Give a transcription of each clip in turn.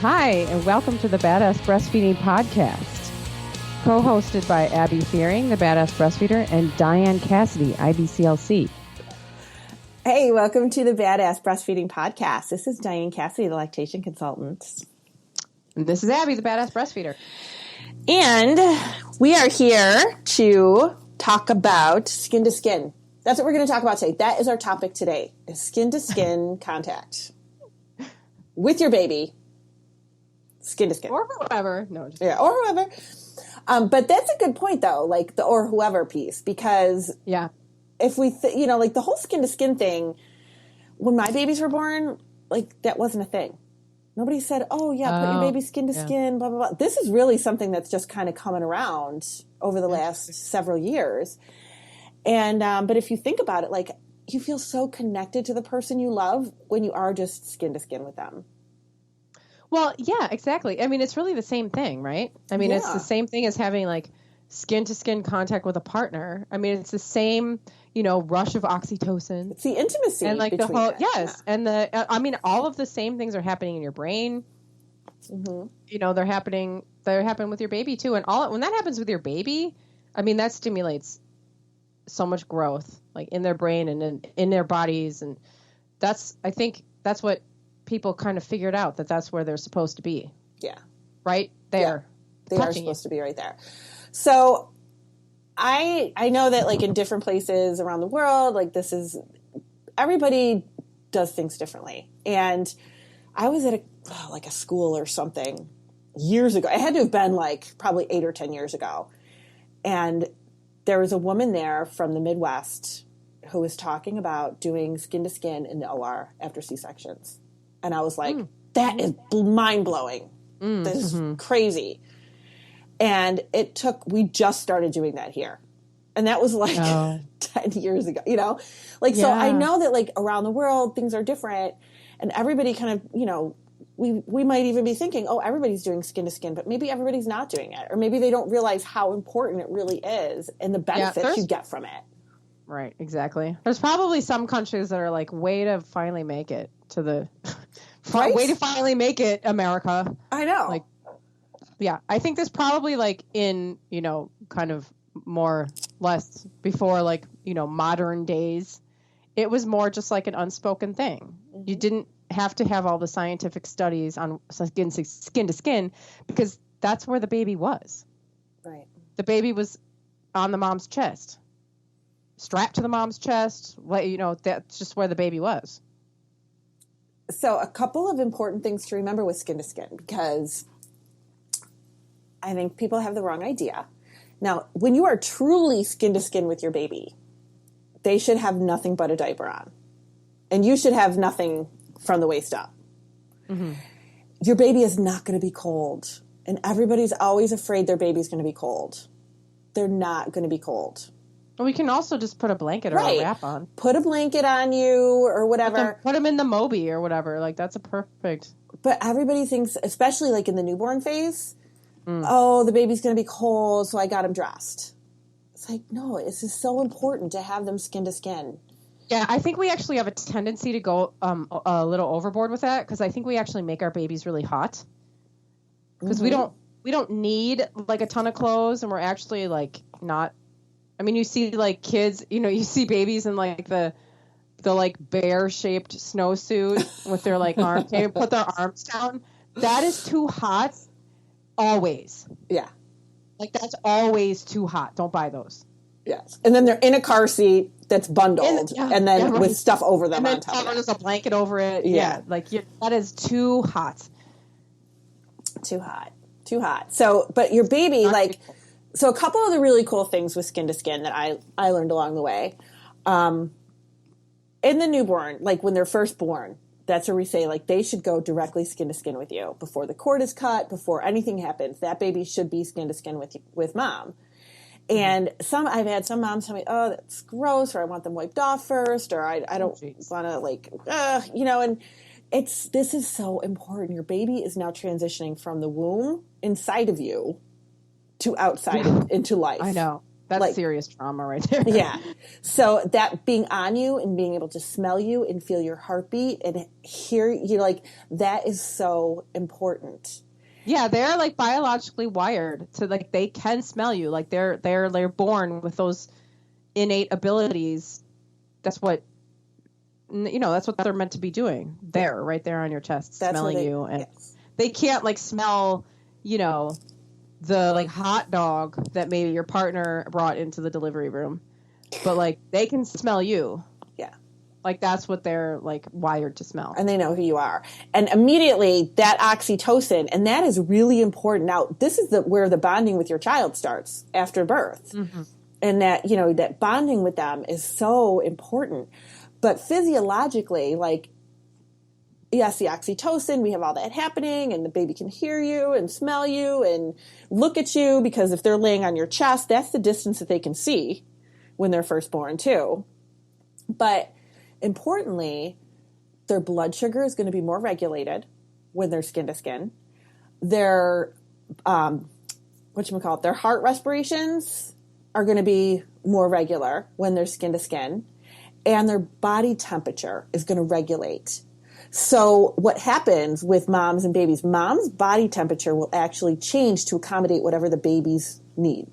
Hi, and welcome to the Badass Breastfeeding Podcast, co-hosted by Abby Fearing, the Badass Breastfeeder, and Dianne Cassidy, IBCLC. Hey, welcome to the Badass Breastfeeding Podcast. This is Dianne Cassidy, the lactation consultant. And this is Abby, the Badass Breastfeeder. And we are here to talk about skin to skin. That's what we're going to talk about today. That is our topic today, is skin to skin contact with your baby. Skin to skin. Or whoever. No, just or whoever. But that's a good point, though, like the or whoever piece, because if we, like the whole skin to skin thing, when my babies were born, like that wasn't a thing. Nobody said, put your baby skin to skin, blah, blah, blah. This is really something that's just kind of coming around over the last several years. And, but if you think about it, like you feel so connected to the person you love when you are just skin to skin with them. Well, yeah, exactly. I mean, it's really the same thing, right? I mean, it's the same thing as having like skin-to-skin contact with a partner. I mean, it's the same, rush of oxytocin. It's the intimacy. And like the whole, it. And all of the same things are happening in your brain. Mm-hmm. They're happening with your baby too. And when that happens with your baby, I mean, that stimulates so much growth, like in their brain and in their bodies. And I think that's what people kind of figured out, that's where they're supposed to be. Yeah. Right there. Yeah. They are supposed to be right there. So I know that like in different places around the world, like everybody does things differently. And I was at a school or something years ago. It had to have been like probably 8 or 10 years ago. And there was a woman there from the Midwest who was talking about doing skin to skin in the OR after C-sections. And I was like, that is mind-blowing. This is crazy. And we just started doing that here. And that was like 10 years ago, So I know that like around the world, things are different. And everybody kind of, we might even be thinking, everybody's doing skin to skin, but maybe everybody's not doing it. Or maybe they don't realize how important it really is and the benefits you get from it. Right, exactly. There's probably some countries that are like, way to finally make it to the... Way to finally make it, America. I know. Like, yeah, I think this probably like in, kind of more less before like, modern days, it was more just like an unspoken thing. Mm-hmm. You didn't have to have all the scientific studies on skin to skin because that's where the baby was. Right. The baby was on the mom's chest, strapped to the mom's chest. That's just where the baby was. So a couple of important things to remember with skin to skin, because I think people have the wrong idea. Now, when you are truly skin to skin with your baby, they should have nothing but a diaper on. And you should have nothing from the waist up. Mm-hmm. Your baby is not going to be cold. And everybody's always afraid their baby's going to be cold. They're not going to be cold. Well, we can also just put a blanket or a wrap on. Put a blanket on you or whatever. Put them in the Moby or whatever. Like, that's a perfect. But everybody thinks, especially like in the newborn phase, the baby's going to be cold, so I got him dressed. It's like, no, this is so important to have them skin to skin. Yeah, I think we actually have a tendency to go a little overboard with that because I think we actually make our babies really hot. Because we don't need like a ton of clothes, and we're actually like not. I mean, you see like kids, you see babies in like the like bear shaped snowsuit with their like arms, they put their arms down. That is too hot. Always. Yeah. Like that's always too hot. Don't buy those. Yes. And then they're in a car seat that's bundled and then with stuff over them on top of it. There's a blanket over it. Yeah. Like that is too hot. Too hot. So, but your baby, so a couple of the really cool things with skin to skin that I learned along the way, in the newborn, like when they're first born, that's where we say like they should go directly skin to skin with you before the cord is cut, before anything happens. That baby should be skin to skin with mom. And I've had some moms tell me, oh, that's gross, or I want them wiped off first, or I don't want to and this is so important. Your baby is now transitioning from the womb inside of you to outside into life. I know. That's like, serious trauma right there. Yeah. So that being on you and being able to smell you and feel your heartbeat and hear you, like, that is so important. Yeah, they're like biologically wired to like they can smell you. Like they're born with those innate abilities. That's what that's what they're meant to be doing. There, right there on your chest, smelling you, and they can't like smell, the like hot dog that maybe your partner brought into the delivery room, but like they can smell you. Yeah. Like that's what they're like wired to smell. And they know who you are. And immediately that oxytocin, and that is really important. Now, this is where the bonding with your child starts after birth. Mm-hmm. And that, that bonding with them is so important. But physiologically, like, yes, the oxytocin, we have all that happening, and the baby can hear you and smell you and look at you, because if they're laying on your chest, that's the distance that they can see when they're first born too. But importantly, their blood sugar is going to be more regulated when they're skin to skin. Their, their heart respirations are going to be more regular when they're skin to skin, and their body temperature is going to regulate. So what happens with moms and babies, mom's body temperature will actually change to accommodate whatever the babies need.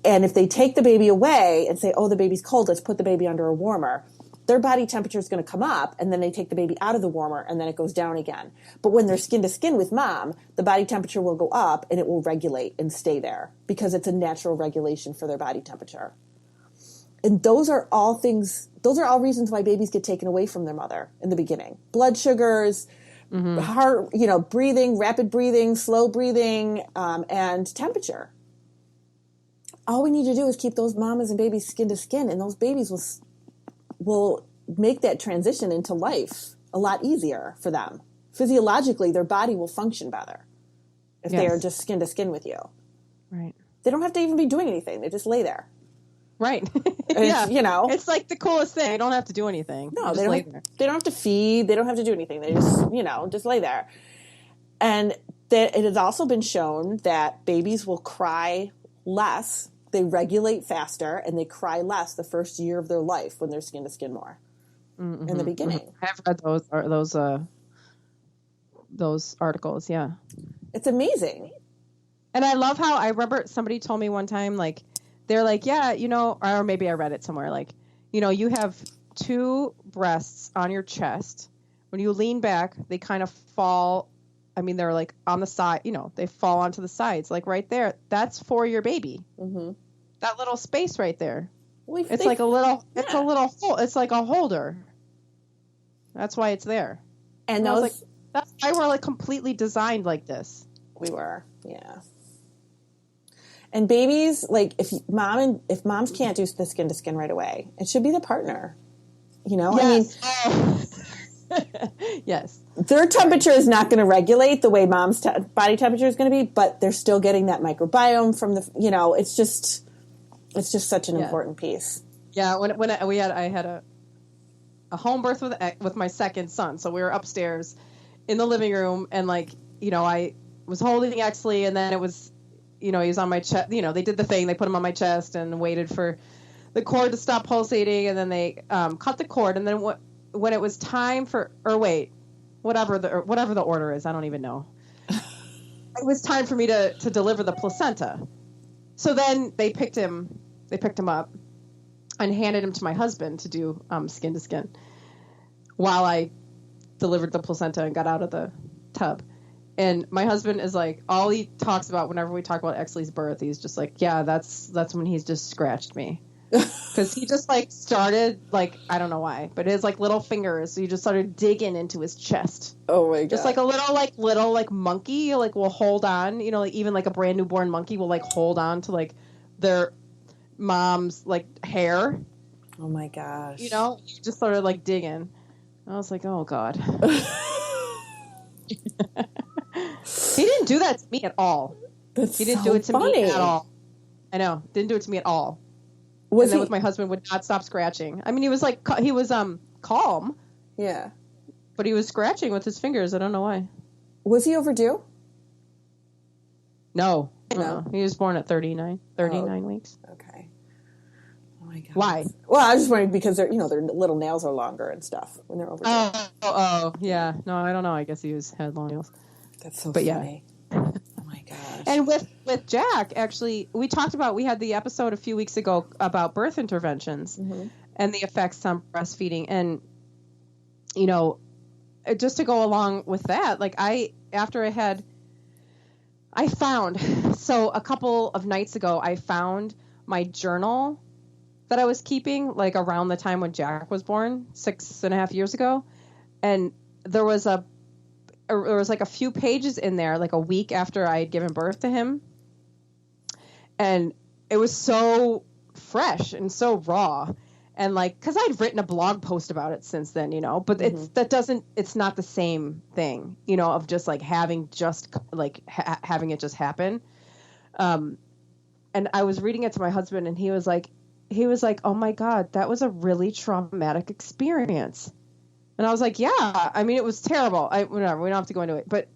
And if they take the baby away and say, oh, the baby's cold, let's put the baby under a warmer, their body temperature is going to come up, and then they take the baby out of the warmer, and then it goes down again. But when they're skin to skin with mom, the body temperature will go up, and it will regulate and stay there because it's a natural regulation for their body temperature. And those are all reasons why babies get taken away from their mother in the beginning. Blood sugars, heart, breathing, rapid breathing, slow breathing, and temperature. All we need to do is keep those mamas and babies skin to skin, and those babies will make that transition into life a lot easier for them. Physiologically, their body will function better if they are just skin to skin with you. Right. They don't have to even be doing anything. They just lay there. Right. Yeah. It's like the coolest thing. They don't have to do anything. No, they don't have to feed. They don't have to do anything. They just, just lay there. And it has also been shown that babies will cry less. They regulate faster, and they cry less the first year of their life when they're skin to skin more in the beginning. I've read those articles. Yeah. It's amazing. And I love how I remember somebody told me one time, like, they're like, yeah, or maybe I read it somewhere, like, you have two breasts on your chest. When you lean back, they kind of fall. I mean, they're like on the side, they fall onto the sides, like right there. That's for your baby. Mm-hmm. That little space right there. Well, it's like a little hole. It's like a holder. That's why it's there. And I was like, that's why we're like completely designed like this. We were, yeah. And babies, like if moms can't do the skin to skin right away, it should be the partner. Yes. Yes. Their temperature is not going to regulate the way mom's body temperature is going to be, but they're still getting that microbiome from the. It's just such an important piece. Yeah. I had a home birth with my second son, so we were upstairs in the living room, and I was holding Exley, and then it was. He was on my chest. They did the thing. They put him on my chest and waited for the cord to stop pulsating, and then they cut the cord. And then when it was time whatever the order is, I don't even know. It was time for me to deliver the placenta. So then they picked him up and handed him to my husband to do skin to skin while I delivered the placenta and got out of the tub. And my husband is like, all he talks about whenever we talk about Exley's birth, he's just like, yeah, that's when he's just scratched me. Because he just started, I don't know why, but his little fingers, so he just started digging into his chest. Oh my God. Just like a little monkey, will hold on, even a brand newborn monkey will hold on to their mom's hair. Oh my gosh. He just started digging. I was like, oh God. He didn't do that to me at all. He didn't do it to me at all. I know. Didn't do it to me at all. And then with my husband would not stop scratching. I mean, he was calm. Yeah. But he was scratching with his fingers. I don't know why. Was he overdue? No. No. He was born at 39 weeks. Okay. Oh my God. Why? Well, I was just wondering because their little nails are longer and stuff when they're over. Yeah. No, I don't know. I guess he had long nails. That's so but funny. Yeah. Oh my gosh. And with Jack, actually, we had the episode a few weeks ago about birth interventions and the effects on breastfeeding. And, just to go along with that, like so a couple of nights ago, I found my journal that I was keeping like around the time when Jack was born 6.5 years ago. And there was like a few pages in there, like a week after I had given birth to him. And it was so fresh and so raw. And like, cause I'd written a blog post about it since then, but it's not the same thing, of just like having having it just happen. And I was reading it to my husband and he was like, oh my God, that was a really traumatic experience. And I was like, yeah, I mean, it was terrible. Whatever, we don't have to go into it, but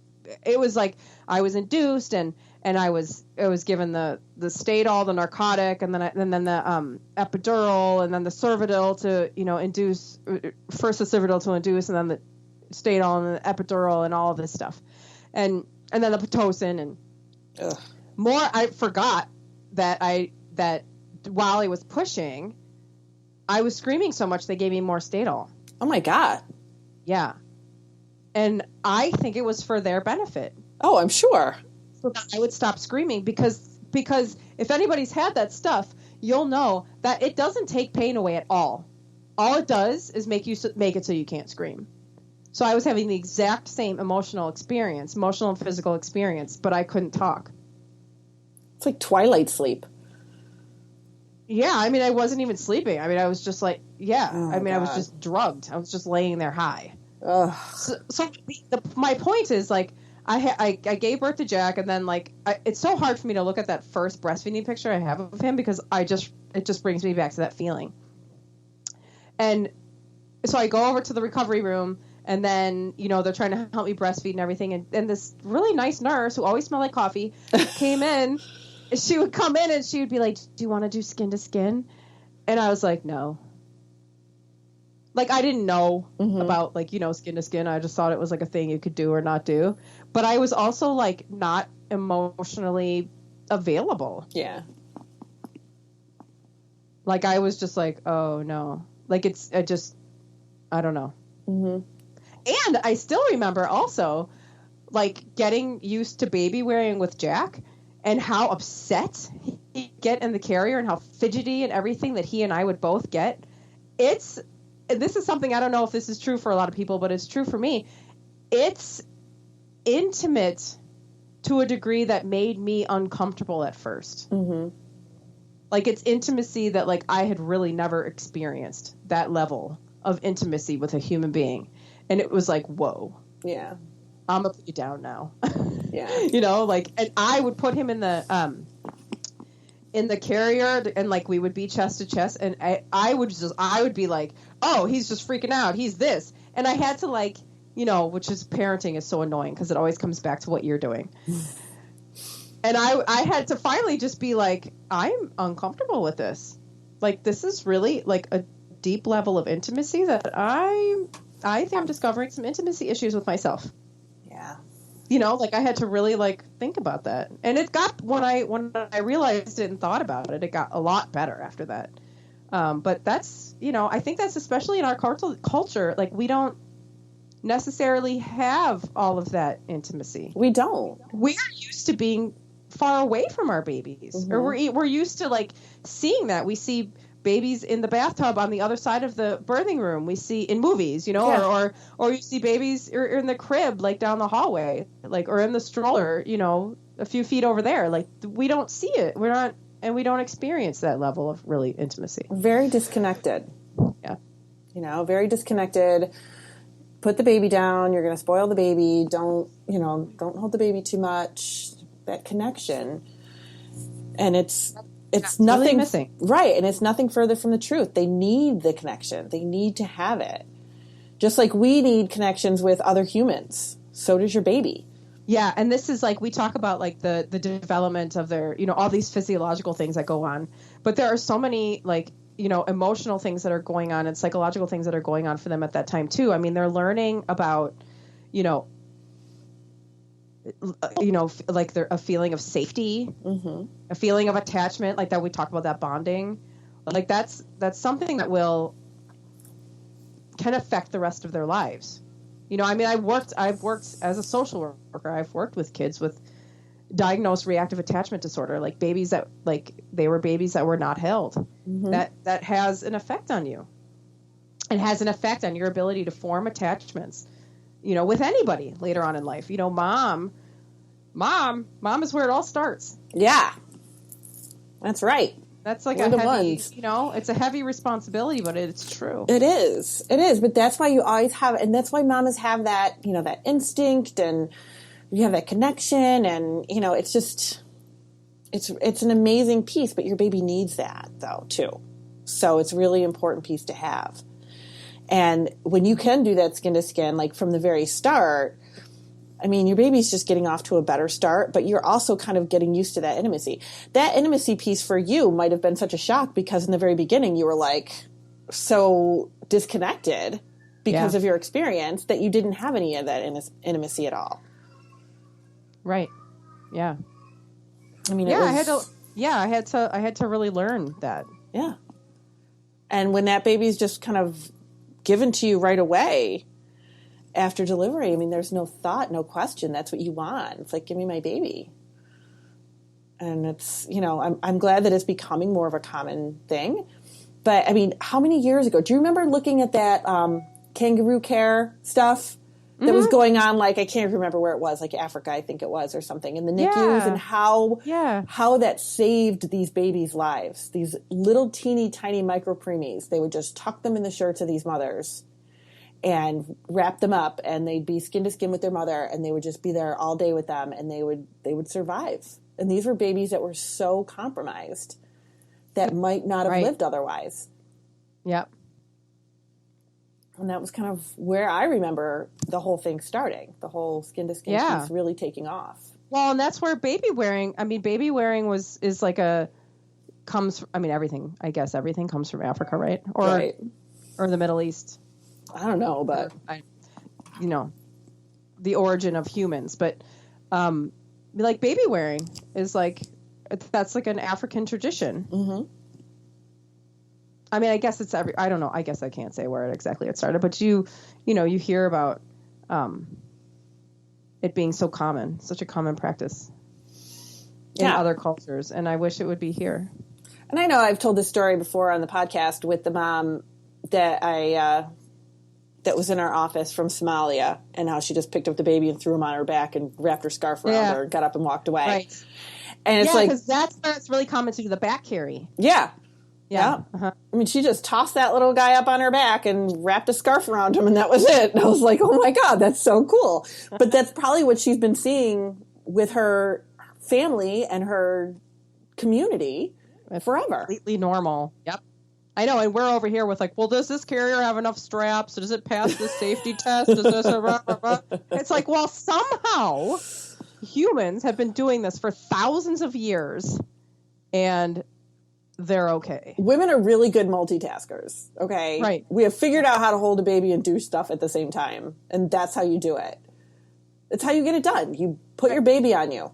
it was like, I was induced and I was given the Stadol, the narcotic, and then the epidural, and then the Cervidil to, induce, first the Cervidil to induce, and then the Stadol and the epidural and all of this stuff. And then the Pitocin and more. I forgot that while I was pushing, I was screaming so much they gave me more Stadol. Oh my God. Yeah. And I think it was for their benefit. Oh, I'm sure. So that I would stop screaming because if anybody's had that stuff, you'll know that it doesn't take pain away at all. All it does is make it so you can't scream. So I was having the exact same emotional and physical experience, but I couldn't talk. It's like twilight sleep. Yeah, I mean, I wasn't even sleeping. I mean, I was just like, yeah. Oh, I mean, God. I was just drugged. I was just laying there high. Ugh. So my point is, like, I gave birth to Jack, and then, like, it's so hard for me to look at that first breastfeeding picture I have of him because it just brings me back to that feeling. And so I go over to the recovery room, and then, they're trying to help me breastfeed and everything. And this really nice nurse who always smelled like coffee came in. She would come in and she would be like, do you want to do skin to skin? And I was like, no. Like, I didn't know about, like, skin to skin. I just thought it was like a thing you could do or not do. But I was also, like, not emotionally available. Yeah. Like, I was just like, oh, no. Like, I don't know. Mm-hmm. And I still remember also, like, getting used to baby wearing with Jack and how upset he'd get in the carrier and how fidgety and everything that he and I would both get. This is something, I don't know if this is true for a lot of people, but it's true for me. It's intimate to a degree that made me uncomfortable at first. Mm-hmm. Like, it's intimacy that, like, I had really never experienced that level of intimacy with a human being. And it was like, whoa. Yeah. I'm going to put you down now. Yeah. Like, and I would put him in the carrier and, like, we would be chest to chest. And I would be like, oh, he's just freaking out. He's this. And I had to, like, which is parenting is so annoying because it always comes back to what you're doing. And I had to finally just be like, I'm uncomfortable with this. Like, this is really, like, a deep level of intimacy that I think I'm discovering some intimacy issues with myself. Yeah. Like, I had to really, like, think about that. And it got, when I realized it and thought about it, it got a lot better after that. But that's, I think that's especially in our culture, like, we don't necessarily have all of that intimacy. We don't. We're used to being far away from our babies. Mm-hmm. Or we're used to, like, seeing that. We see babies in the bathtub on the other side of the birthing room. We see in movies, or you see babies in the crib, like, down the hallway, like, or in the stroller, a few feet over there. Like, we don't see it. We don't experience that level of really intimacy. Very disconnected. Yeah. Very disconnected. Put the baby down. You're going to spoil the baby. Don't hold the baby too much. That connection. And it's nothing really missing. Right. And it's nothing further from the truth. They need the connection. They need to have it. Just like we need connections with other humans. So does your baby. Yeah, and this is like we talk about like the development of their, all these physiological things that go on, but there are so many like, emotional things that are going on and psychological things that are going on for them at that time too. I mean, they're learning about, like a feeling of safety, a feeling of attachment, like that we talk about that bonding, like that's something that can affect the rest of their lives. I mean, I've worked as a social worker. I've worked with kids with diagnosed reactive attachment disorder, like babies that they were babies that were not held. That has an effect on you. It has an effect on your ability to form attachments, with anybody later on in life. Mom is where it all starts. Yeah, that's right. That's like a heavy, it's a heavy responsibility, but it's true. It is. But that's why you always have, and that's why mamas have that, that instinct, and you have that connection, and, it's just, it's an amazing piece, but your baby needs that though, too. So it's a really important piece to have. And when you can do that skin to skin, like from the very start, I mean, your baby's just getting off to a better start, but you're also kind of getting used to that intimacy. That intimacy piece for you might have been such a shock because in the very beginning you were like so disconnected because of your experience that you didn't have any of that intimacy at all. Right. Yeah. I mean, I had to really learn that. Yeah. And when that baby's just kind of given to you right away after delivery, I mean, there's no thought, no question. That's what you want. It's like, give me my baby. And it's, I'm glad that it's becoming more of a common thing. But I mean, how many years ago? Do you remember looking at that kangaroo care stuff that was going on? Like, I can't remember where it was, like Africa, I think it was, or something, in the NICUs, and how that saved these babies' lives. These little teeny tiny micro preemies, they would just tuck them in the shirts of these mothers and wrap them up, and they'd be skin to skin with their mother, and they would just be there all day with them, and they would survive. And these were babies that were so compromised that might not have lived otherwise. Yep. And that was kind of where I remember the whole thing starting, the whole skin to skin piece really taking off. Well, and that's where baby wearing is like everything, I guess everything comes from Africa, right? Or the Middle East. I don't know, but the origin of humans, but like baby wearing is like, that's like an African tradition. Mm-hmm. I mean, I guess it's I don't know. I guess I can't say where exactly it started, but you hear about it being so common, such a common practice in other cultures, and I wish it would be here. And I know I've told this story before on the podcast with the mom that that was in our office from Somalia, and how she just picked up the baby and threw him on her back and wrapped her scarf around her and got up and walked away. Right. And it's like, because that's really common to do, the back carry. Yeah. Yeah. Uh-huh. I mean, she just tossed that little guy up on her back and wrapped a scarf around him, and that was it. And I was like, oh my God, that's so cool. But that's probably what she's been seeing with her family and her community forever. Completely normal. Yep. I know, and we're over here with like, well, does this carrier have enough straps? Does it pass the safety test? Does this It's like, well, somehow humans have been doing this for thousands of years, and they're okay. Women are really good multitaskers, okay? Right. We have figured out how to hold a baby and do stuff at the same time, and that's how you do it. It's how you get it done. You put your baby on you.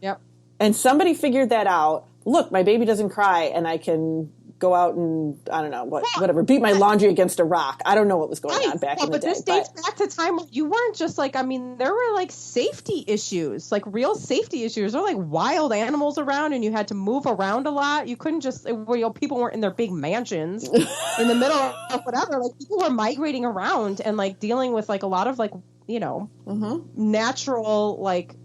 Yep. And somebody figured that out. Look, my baby doesn't cry, and I can go out and, I don't know, whatever, beat my laundry against a rock. I don't know what was going on back in the day. But this dates back to time where you weren't just like, I mean, there were like safety issues, like real safety issues. There were like wild animals around, and you had to move around a lot. You couldn't just, people weren't in their big mansions in the middle of whatever. Like, people were migrating around and like dealing with like a lot of like, natural, like,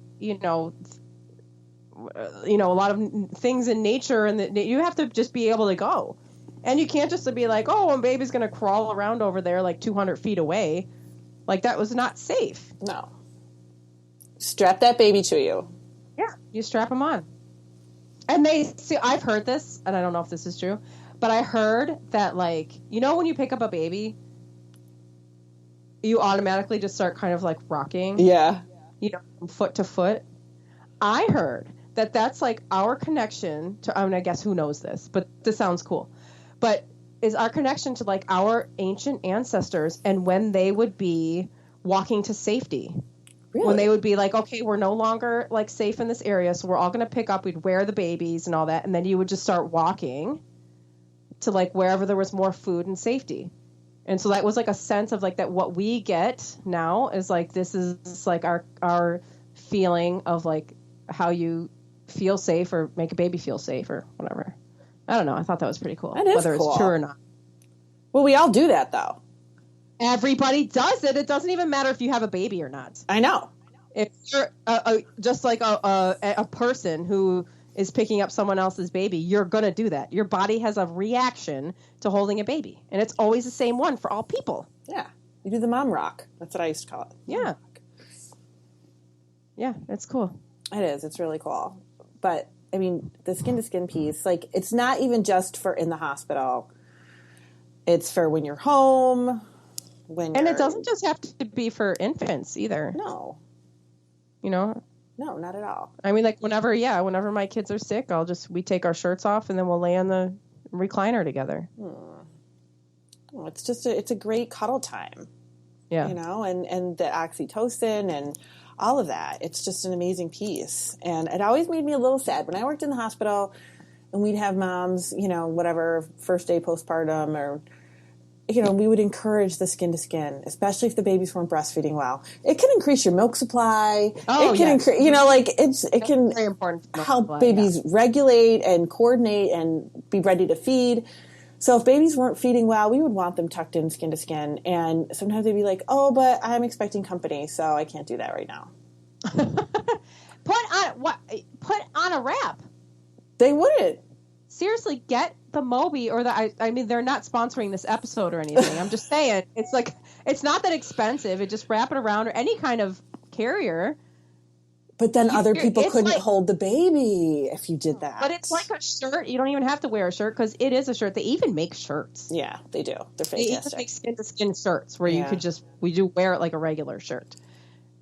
a lot of things in nature, and you have to just be able to go, and you can't just be like, oh, a baby's going to crawl around over there like 200 feet away. Like, that was not safe. No. Strap that baby to you. Yeah, you strap them on. And I've heard this, and I don't know if this is true, but I heard that, like, when you pick up a baby, you automatically just start kind of like rocking. Yeah. from foot to foot. I heard that that's like our connection to, I mean, I guess who knows this, but this sounds cool. But is our connection to like our ancient ancestors and when they would be walking to safety. Really? When they would be like, okay, we're no longer like safe in this area, so we're all going to pick up, we'd wear the babies and all that, and then you would just start walking to like wherever there was more food and safety. And so that was like a sense of like that what we get now is like this is like our feeling of like how you feel safe or make a baby feel safe or whatever. I don't know. I thought that was pretty cool. That is whether cool. It's true or not. Well, we all do that though. Everybody does it. It doesn't even matter if you have a baby or not. I know. If you're just like a person who is picking up someone else's baby, you're going to do that. Your body has a reaction to holding a baby. And it's always the same one for all people. Yeah. You do the mom rock. That's what I used to call it. Yeah. Yeah, it's cool. It is. It's really cool. But, I mean, the skin-to-skin piece, like, it's not even just for in the hospital. It's for when you're home. And it doesn't just have to be for infants either. No. No, not at all. I mean, like whenever my kids are sick, we take our shirts off and then we'll lay on the recliner together. Well, it's a great cuddle time. Yeah. And the oxytocin and all of that. It's just an amazing piece. And it always made me a little sad when I worked in the hospital and we'd have moms, whatever, first day postpartum or, we would encourage the skin to skin, especially if the babies weren't breastfeeding well. It can increase your milk supply. Oh, it can increase, it can very important help babies regulate and coordinate and be ready to feed. So if babies weren't feeding well, we would want them tucked in skin to skin. And sometimes they'd be like, oh, but I'm expecting company, so I can't do that right now. Put on a wrap. They wouldn't. Seriously, get the Moby or I mean, they're not sponsoring this episode or anything. I'm just saying, it's like, it's not that expensive. It just wrap it around or any kind of carrier. But then other people couldn't hold the baby if you did that. But it's like a shirt. You don't even have to wear a shirt because it is a shirt. They even make shirts. Yeah, they do. They're fantastic. They even make skin-to-skin shirts where you could we do wear it like a regular shirt.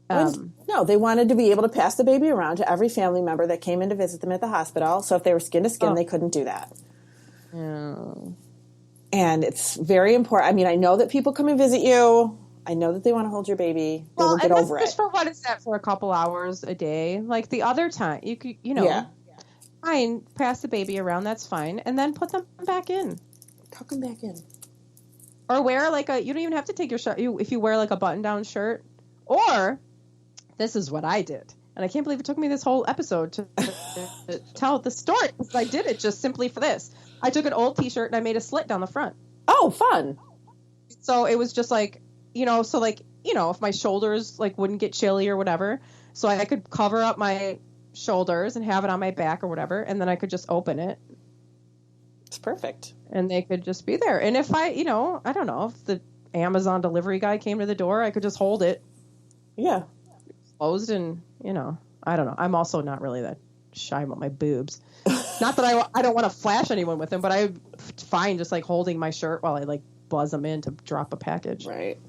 No, they wanted to be able to pass the baby around to every family member that came in to visit them at the hospital. So if they were skin to skin, they couldn't do that. Oh. And it's very important. I mean, I know that people come and visit you. I know that they want to hold your baby. They will get over it. Just for what is that for a couple hours a day? Like the other time, you could, fine, pass the baby around. That's fine, and then put them back in. Tuck them back in. Or wear you don't even have to take your shirt. If you wear like a button-down shirt, or this is what I did, and I can't believe it took me this whole episode to tell the story because I did it just simply for this. I took an old T-shirt and I made a slit down the front. Oh, fun! So it was just like. If my shoulders like wouldn't get chilly or whatever, so I could cover up my shoulders and have it on my back or whatever, and then I could just open it. It's perfect. And they could just be there. And if I don't know, if the Amazon delivery guy came to the door, I could just hold it. Yeah. Closed and, I don't know. I'm also not really that shy about my boobs. Not that I don't want to flash anyone with them, but I'm fine just like holding my shirt while I like buzz them in to drop a package. Right.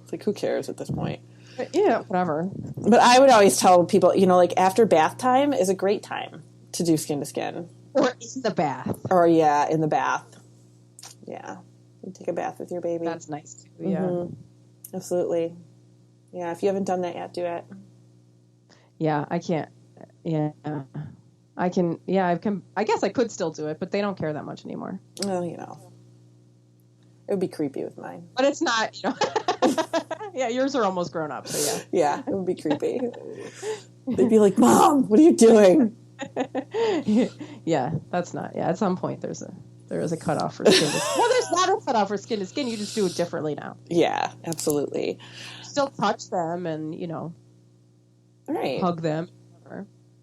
It's like, who cares at this point? But, yeah, whatever. But I would always tell people, like after bath time is a great time to do skin to skin. Or in the bath. Or in the bath. Yeah. You take a bath with your baby. That's nice too, yeah. Mm-hmm. Absolutely. Yeah, if you haven't done that yet, do it. Yeah, I can't. Yeah. I can, I guess I could still do it, but they don't care that much anymore. Well, it would be creepy with mine. But it's not, Yeah, yours are almost grown up, so yeah. Yeah, it would be creepy. They'd be like, Mom, what are you doing? Yeah, that's not. Yeah, at some point there is a cutoff for skin to skin. Well, there's not a cutoff for skin to skin. You just do it differently now. Yeah, absolutely. Still touch them and, right. hug them.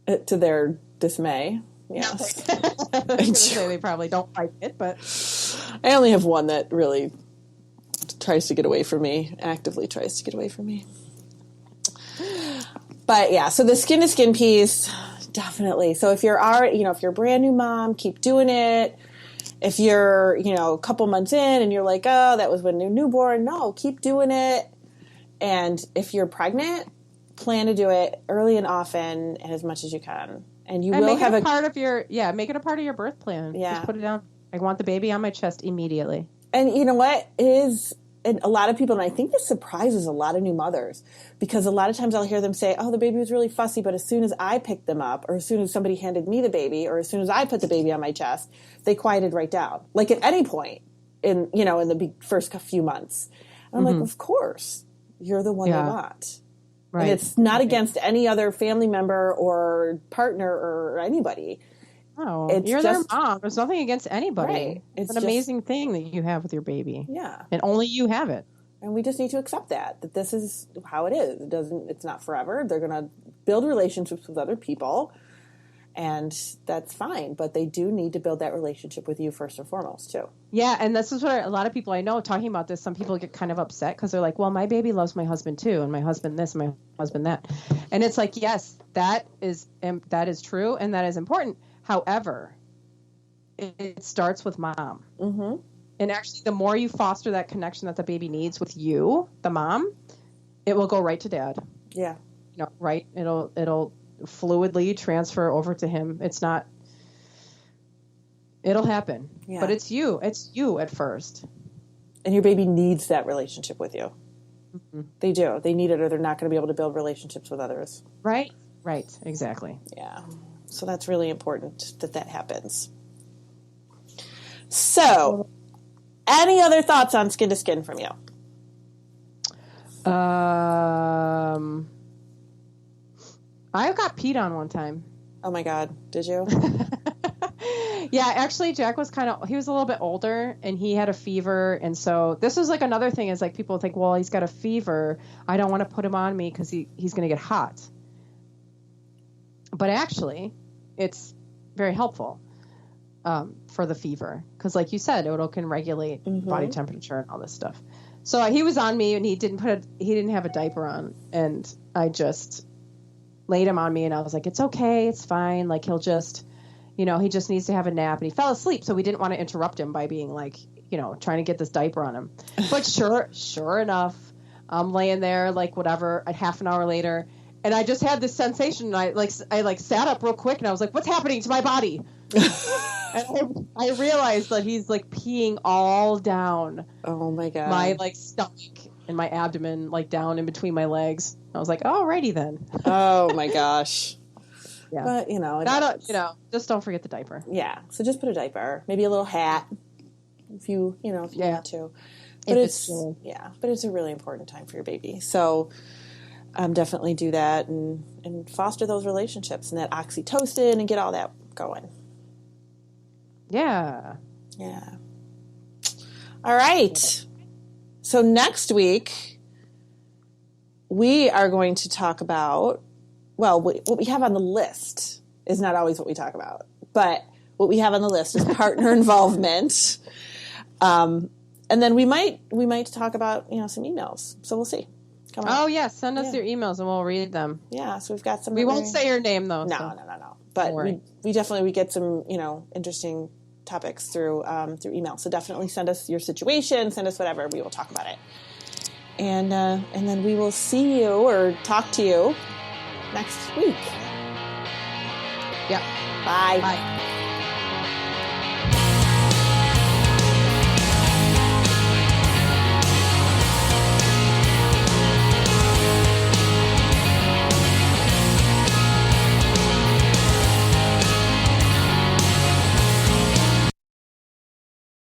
To their dismay. Yes. I was going to say they probably don't like it, but... I only have one that really tries to get away from me, actively tries to get away from me. But yeah, so the skin to skin piece, definitely. So if you're if you're a brand new mom, keep doing it. If you're, a couple months in and you're like, oh, that was when you're newborn, no, keep doing it. And if you're pregnant, plan to do it early and often and as much as you can. And you and will make have it a part of your make it a part of your birth plan. Yeah. Just put it down. I want the baby on my chest immediately. And you know what? It is, and a lot of people, and I think this surprises a lot of new mothers, because a lot of times I'll hear them say, oh, the baby was really fussy, but as soon as I picked them up, or as soon as somebody handed me the baby, or as soon as I put the baby on my chest, they quieted right down. Like at any point in the first few months. And I'm like, of course, you're the one they want. Right. And it's not against any other family member or partner or anybody. No, you're their mom. There's nothing against anybody. Right. It's an amazing thing that you have with your baby. Yeah. And only you have it. And we just need to accept that this is how it is. It's not forever. They're going to build relationships with other people, and that's fine. But they do need to build that relationship with you first and foremost, too. Yeah, and this is what a lot of people I know talking about this. Some people get kind of upset because they're like, well, my baby loves my husband, too, and my husband this, and my husband that. And it's like, yes, that is true, and that is important. However, it starts with mom. Mm-hmm. And actually, the more you foster that connection that the baby needs with you, the mom, it will go right to dad. Yeah. Right? It'll fluidly transfer over to him. It'll happen. Yeah. But it's you. It's you at first. And your baby needs that relationship with you. Mm-hmm. They do. They need it, or they're not going to be able to build relationships with others. Right. Right. Exactly. Yeah. So that's really important that happens. So, any other thoughts on skin to skin from you? I got peed on one time. Oh my God. Did you? Yeah, actually Jack was he was a little bit older and he had a fever. And so this was like another thing is like people think, well, he's got a fever. I don't want to put him on me because he's going to get hot. But actually, it's very helpful for the fever because, like you said, it can regulate body temperature and all this stuff. So he was on me, and he didn't have a diaper on, and I just laid him on me, and I was like, "It's okay, it's fine. Like he'll just, he just needs to have a nap." And he fell asleep, so we didn't want to interrupt him by being like, trying to get this diaper on him. But sure enough, I'm laying there like whatever. A half an hour later. And I just had this sensation. I sat up real quick, and I was like, "What's happening to my body?" And I realized that he's like peeing all down. Oh my God! My stomach and my abdomen, down in between my legs. I was like, "Alrighty then." Oh my gosh! Yeah, but just don't forget the diaper. Yeah, so just put a diaper, maybe a little hat, if you want to. But it's a really important time for your baby. So. Definitely do that and foster those relationships and that oxytocin and get all that going. Yeah. Yeah. All right. So next week, we are going to talk about, what we have on the list is not always what we talk about, but what we have on the list is partner involvement. And then we might talk about, some emails. So we'll see. Oh, yeah. Send us your emails and we'll read them. Yeah. So we've got some. We won't say your name, though. No. But we definitely get some, interesting topics through email. So definitely send us your situation. Send us whatever. We will talk about it. And then we will see you or talk to you next week. Yeah. Bye. Bye.